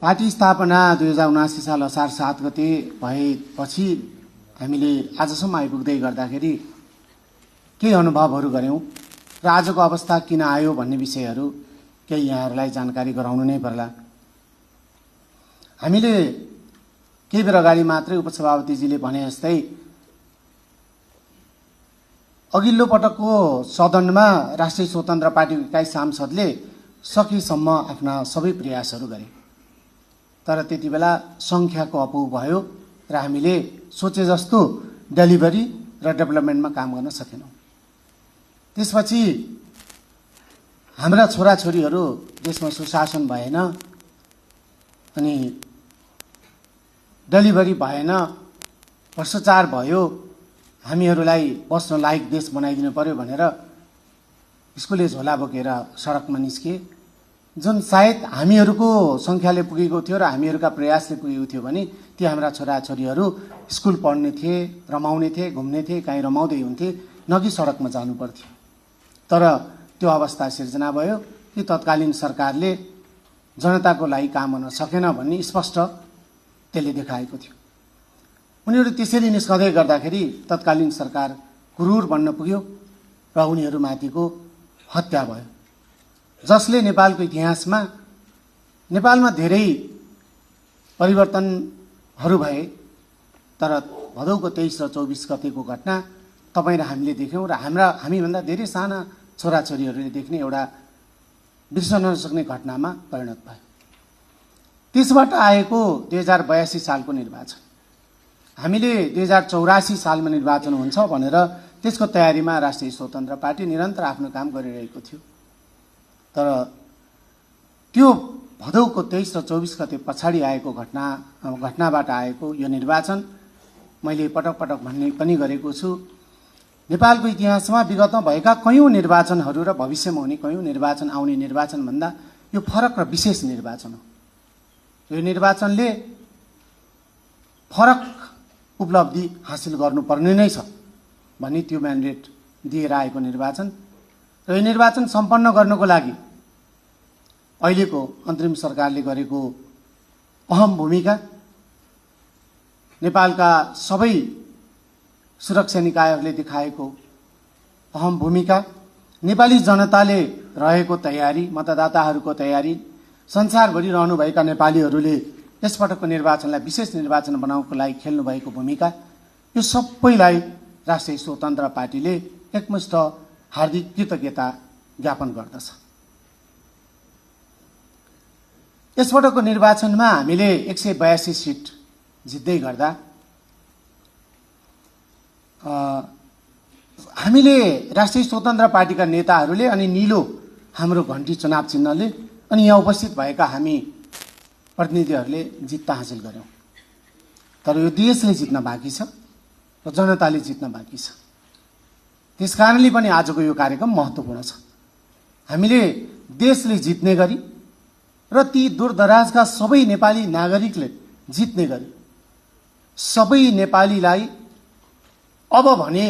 Party स्थापना 2079 साल असार 7 गते भएपछि हामीले आजसम्म आइपुग्दै गर्दाखेरि केही अनुभवहरू गर्यौं र आजको अवस्था किन आयो भन्ने विषयहरू केही यहाँहरूलाई जानकारी गराउनु नै पर्ला। हामीले केही बेर अगाडि मात्रै उपसभापतिजीले भने जस्तै अघिल्लो पटकको सदनमा राष्ट्रिय स्वतन्त्र पार्टीको इकाइ सांसदले सकेसम्म आफ्ना सबै प्रयासहरू गरे, तर त्यति बेला संख्याको अभाव भयो र हामीले सोचे जस्तो डेलिभरी र डेभलपमेन्टमा काम गर्न सकेनौं। त्यसपछि हाम्रा छोराछोरीहरू देशमा सुशासन भएन, अनि डेलिभरी भएन, भ्रष्टाचार भयो, हामीहरूलाई बस्न लायक देश बनाइदिनु पर्यो भनेर स्कुलले झोला बोकेर सडकमा निस्के, जुन सायद हामीहरूको संख्याले पुगेको थियो र हामीहरूका प्रयासले पुगेको थियो भने ती हाम्रा छोराछोरीहरू स्कुल पढ्ने थिए, रमाउने थिए, घुम्ने थिए, कहीँ रमाउँदै हुन्थे, नगि सडकमा जानु पर्थ्यो। तर त्यो अवस्था सिर्जना भयो कि तत्कालीन सरकारले जनताको लागि काम गर्न सकेन भन्ने स्पष्ट त्यसले देखाएको थियो। उनीहरू त्यसरी निस्कँदै गर्दाखेरि तत्कालीन सरकार क्रूर बन्न पुग्यो र उनीहरूमाथिको हत्या भयो, जसले नेपालको इतिहासमा नेपालमा धेरै परिवर्तनहरू भए, तर भदौको 23 र 24 गतेको घटना तपाईँ र हामीले देख्यौं र हामीभन्दा धेरै साना छोराछोरीहरूले देख्ने एउटा बिर्सन नसक्ने घटनामा परिणत भयो। त्यसबाट आएको 2082 सालको निर्वाचन, हामीले 2084 सालमा निर्वाचन हुन्छ भनेर त्यसको तयारीमा राष्ट्रिय स्वतन्त्र पार्टी निरन्तर आफ्नो काम गरिरहेको थियो। तर त्यो भदौको 23 र 24 गते पछाडि आएको घटनाबाट आएको यो निर्वाचन, मैले पटक पटक भन्ने पनि गरेको छु, नेपालको इतिहासमा विगतमा भएका कयौं निर्वाचनहरू र भविष्यमा हुने कयौं निर्वाचन आउने निर्वाचन भन्दा यो फरक र विशेष निर्वाचन हो। यो निर्वाचनले फरक उपलब्धि हासिल गर्नुपर्ने नै छ भन्ने त्यो म्यान्डेट दिएर आएको निर्वाचन र यो निर्वाचन सम्पन्न गर्नको लागि अहिलेको अन्तरिम सरकारले गरेको अहम भूमिका, नेपालका सबै सुरक्षा निकायहरूले देखाएको अहम भूमिका, नेपाली जनताले रहेको तयारी, मतदाताहरूको तयारी, संसारभरि रहनुभएका नेपालीहरूले यसपटकको निर्वाचनलाई विशेष निर्वाचन बनाउनको लागि खेल्नुभएको भूमिका, यो सबैलाई राष्ट्रिय स्वतन्त्र पार्टीले एकमुष्ट हार्दिक कृतज्ञता ज्ञापन गर्दछ। यसपटकको निर्वाचनमा हामीले 182 सिट जित्दै गर्दा हामीले राष्ट्रिय स्वतन्त्र पार्टीका नेताहरूले अनि नीलो हाम्रो घण्टी चुनाव चिन्हले अनि यहाँ उपस्थित भएका हामी प्रतिनिधिहरूले जित्ता हासिल गर्यौं। तर यो देशले जित्न बाँकी छ र जनताले जित्न बाँकी छ। त्यसकारणले पनि आजको यो कार्यक्रम महत्त्वपूर्ण छ। हामीले देशले जित्ने गरी र ती दूरदराजका सबै नेपाली नागरिकले जित्ने गरी सबै नेपालीलाई अब भने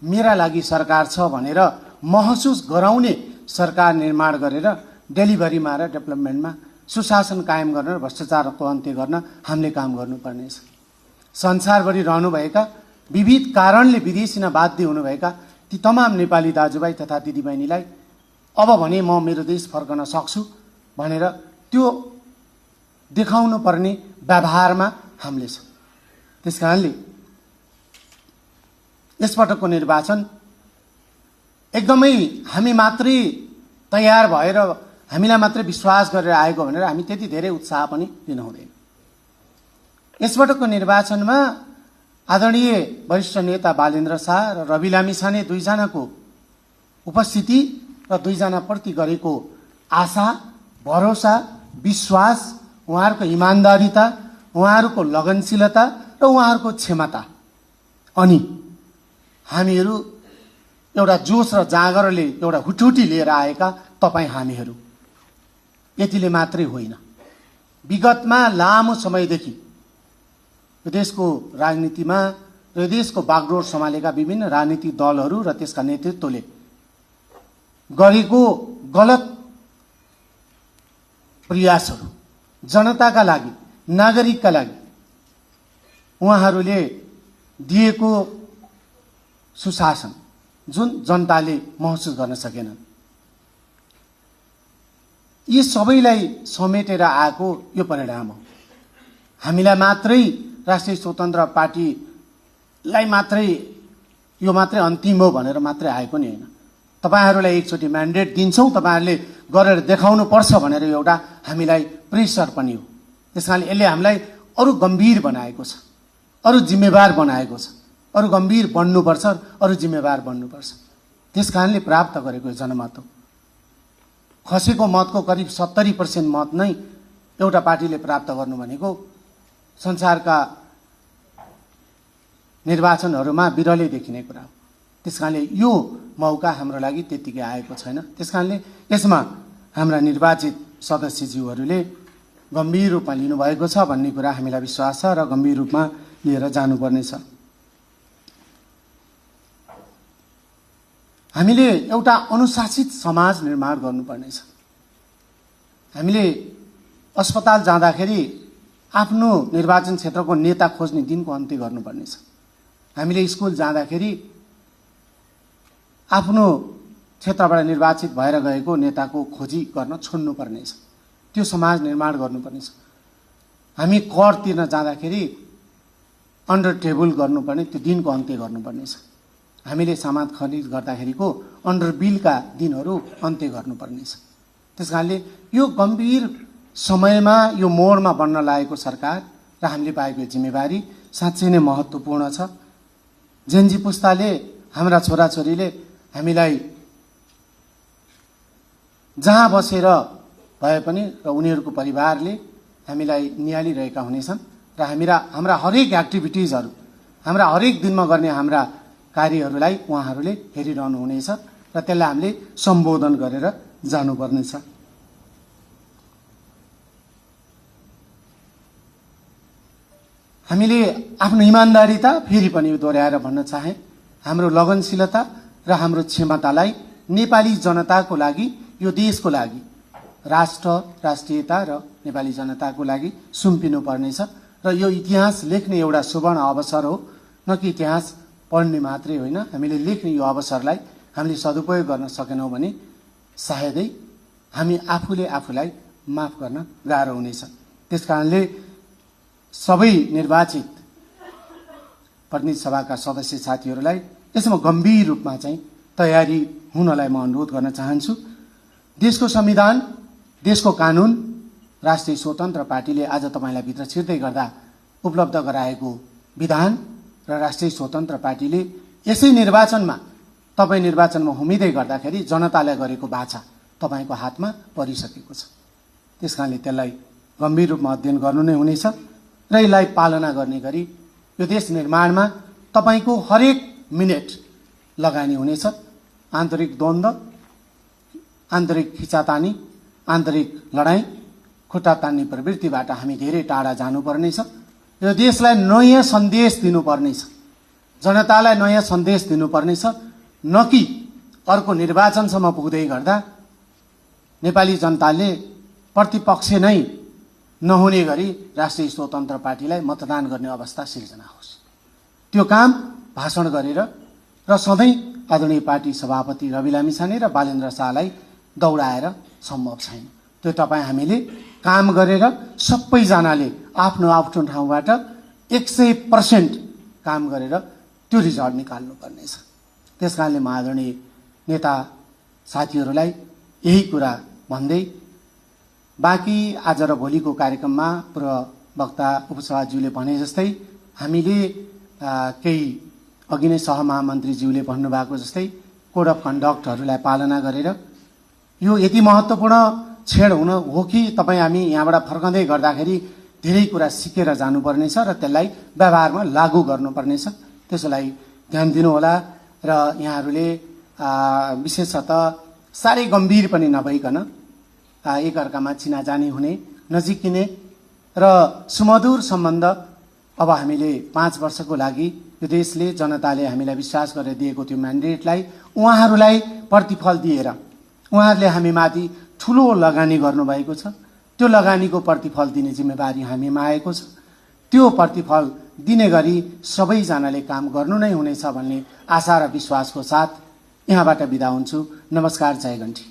मेरा लागि सरकार छ भनेर महसुस गराउने सरकार निर्माण गरेर डेलिभरीमा र डेभलपमेन्टमा सुशासन कायम गर्न र भ्रष्टाचारको अन्त्य गर्न हामीले काम गर्नुपर्नेछ। संसारभरि रहनुभएका विविध कारणले विदेशी बाध्य हुनुभएका ती तमाम नेपाली दाजुभाइ तथा दिदीबहिनीलाई अब भने म मेरो देश फर्कन सक्छु भनेर त्यो देखाउनु पर्ने व्यवहारमा हामीले छ। त्यसकारणले यसपटकको निर्वाचन एकदमै हामी मात्रै तयार भएर हामीलाई मात्रै विश्वास गरेर आएको भनेर हामी त्यति धेरै उत्साह पनि लिन हुँदैन। यसपटकको निर्वाचनमा आदरणीय वरिष्ठ नेता बालेन्द्र शाह र रवि लामिछाने दुईजनाको उपस्थिति र दुईजनाप्रति गरेको आशा, भरोसा, विश्वास, उहाँहरूको इमान्दारिता, उहाँहरूको लगनशीलता र उहाँहरूको क्षमता, अनि हामीहरू एउटा जोश र जाँगरले एउटा हुटहुटी लिएर आएका तपाईँ हामीहरू यतिले मात्रै होइन, विगतमा लामो समयदेखि देशको राजनीतिमा र देशको बागडोर सम्हालेका विभिन्न राजनीतिक दलहरू र त्यसका नेतृत्वले गरेको गलत प्रयासहरू जनताका लागि, नागरिकका लागि उहाँहरूले दिएको सुशासन जुन जनताले महसुस गर्न सकेनन्, यी सबैलाई समेटेर आएको यो परिणाम हो। हामीलाई मात्रै राष्ट्रिय स्वतन्त्र पार्टीलाई मात्रै यो मात्रै अन्तिम हो भनेर मात्रै आएको नि होइन। तपाईहरूलाई एकचोटि म्यान्डेट दिन्छौँ, तपाईहरूले गरेर देखाउनु पर्छ भनेर एउटा हामीलाई प्रेसर पनि हो। त्यसकारणले यसले हामीलाई अरू गम्भीर बनाएको छ, अरू जिम्मेवार बनाएको छ। अरू गम्भीर बन्नुपर्छ, अरू जिम्मेवार बन्नुपर्छ। त्यसकारणले प्राप्त गरेको जनमत हो। खसेको मतको करिब 70% मत नै एउटा पार्टीले प्राप्त गर्नु भनेको संसारका निर्वाचनहरूमा बिरलै देखिने कुरा हो। त्यसकारणले यो मौका हाम्रो लागि त्यतिकै आएको छैन। त्यसकारणले यसमा हाम्रा निर्वाचित सदस्यज्यूहरूले गम्भीर रूपमा लिनुभएको छ भन्ने कुरा हामीलाई विश्वास छ र गम्भीर रूपमा लिएर जानुपर्नेछ। हामीले एउटा अनुशासित समाज निर्माण गर्नुपर्नेछ। हामीले अस्पताल जाँदाखेरि आफ्नो निर्वाचन क्षेत्रको नेता खोज्ने दिनको अन्त्य गर्नुपर्नेछ। हामीले स्कुल जाँदाखेरि आफ्नो क्षेत्रबाट निर्वाचित भएर गएको नेताको खोजी गर्न छोड्नुपर्नेछ। त्यो समाज निर्माण गर्नुपर्नेछ। हामी कर तिर्न जाँदाखेरि अन्डर टेबल गर्नुपर्ने त्यो दिनको अन्त्य गर्नुपर्नेछ। हामीले सामान खरिद गर्दाखेरिको अन्डर बिलका दिनहरू अन्त्य गर्नुपर्नेछ। त्यसकारणले यो गम्भीर समयमा यो मोडमा बन्न लागेको सरकार र हामीले पाएको जिम्मेवारी साँच्चै नै महत्त्वपूर्ण छ। जेनजी पुस्ताले, हाम्रा छोराछोरीले हामीलाई जहाँ बसेर भए पनि र उनीहरूको परिवारले हामीलाई निहालिरहेका हुनेछन् र हाम्रा हरेक एक्टिभिटिजहरू, हाम्रा हरेक दिनमा गर्ने हाम्रा कार्यहरूलाई उहाँहरूले हेरिरहनु हुनेछ र त्यसलाई हामीले सम्बोधन गरेर जानुपर्नेछ। हामीले आफ्नो इमान्दारिता फेरि पनि दोहोऱ्याएर भन्न चाहे, हाम्रो लगनशीलता र हाम्रो क्षमतालाई नेपाली जनताको लागि, यो देशको लागि, राष्ट्र, राष्ट्रियता र नेपाली जनताको लागि सुम्पिनु पर्नेछ। र यो इतिहास लेख्ने एउटा सुवर्ण अवसर हो। न कि इतिहास पढ्ने मात्रै होइन, हामीले लेख्ने यो अवसरलाई हामीले सदुपयोग गर्न सकेनौँ भने सायदै हामी आफूले आफूलाई माफ गर्न गाह्रो हुनेछ। त्यसकारणले सबै निर्वाचित प्रतिनिधि सभाका सदस्य साथीहरूलाई यसमा गम्भीर रूपमा चाहिँ तयारी हुनलाई म अनुरोध गर्न चाहन्छु। देशको संविधान, देशको कानुन, राष्ट्रिय स्वतन्त्र पार्टीले आज तपाईँलाई भित्र छिर्दै गर्दा उपलब्ध गराएको विधान र राष्ट्रिय स्वतन्त्र पार्टीले यसै निर्वाचनमा, तपाईँ निर्वाचनमा हुमिँदै गर्दाखेरि जनतालाई गरेको बाछा तपाईँको हातमा परिसकेको छ। त्यसकारणले त्यसलाई गम्भीर रूपमा अध्ययन गर्नु नै हुनेछ र यसलाई पालना गर्ने गरी यो देश निर्माणमा तपाईँको हरेक मिनेट लगानी हुनेछ। आन्तरिक द्वन्द्व, आन्तरिक खिचातानी, आन्तरिक लडाईँ, खुट्टा तान्ने प्रवृत्तिबाट हामी धेरै टाढा जानुपर्नेछ। यो देशलाई नयाँ सन्देश दिनुपर्नेछ, जनतालाई नयाँ सन्देश दिनुपर्नेछ। न कि अर्को निर्वाचनसम्म पुग्दै गर्दा नेपाली जनताले प्रतिपक्ष नै नहुने गरी राष्ट्रिय स्वतन्त्र पार्टीलाई मतदान गर्ने अवस्था सिर्जना होस्। त्यो काम भाषण गरेर र सधैँ आदरणीय पार्टी सभापति रवि लामिछाने र बालेन्द्र शाहलाई दौडाएर सम्भव छैन। त्यो तपाईँ हामीले काम गरेर सबैजनाले आफ्नो आफ्नो ठाउँबाट 100% काम गरेर त्यो रिजल्ट निकाल्नुपर्नेछ। त्यसकारणले म आदरणीय नेता साथीहरूलाई यही कुरा भन्दै बाँकी आज र भोलिको कार्यक्रममा पूर्व वक्ता उपसभाज्यूले भने जस्तै हामीले केही अघि नै सहमहामन्त्रीज्यूले भन्नुभएको जस्तै कोड अफ कन्डक्टहरूलाई पालना गरेर यो यति महत्त्वपूर्ण छेड हुन हो कि तपाईँ हामी यहाँबाट फर्कँदै गर्दाखेरि धेरै कुरा सिकेर जानुपर्नेछ र त्यसलाई व्यवहारमा लागू गर्नुपर्नेछ। त्यसलाई ध्यान दिनुहोला र यहाँहरूले विशेषतः साह्रै गम्भीर पनि नभइकन एकअर्कामा चिनाजानी हुने, नजिकिने र सुमधुर सम्बन्ध अब हामीले 5 वर्षको लागि यो देशले, जनताले हामीलाई विश्वास गरेर दिएको त्यो म्यान्डेटलाई उहाँहरूलाई प्रतिफल दिएर उहाँहरूले हामीमाथि ठुलो लगानी गर्नुभएको छ। त्यो लगानीको प्रतिफल दिने जिम्मेवारी हामीमा आएको छ। त्यो प्रतिफल दिने गरी सबैजनाले काम गर्नु नै हुनेछ भन्ने आशा र विश्वासको साथ यहाँबाट बिदा हुन्छु। नमस्कार, जय गण्ठी।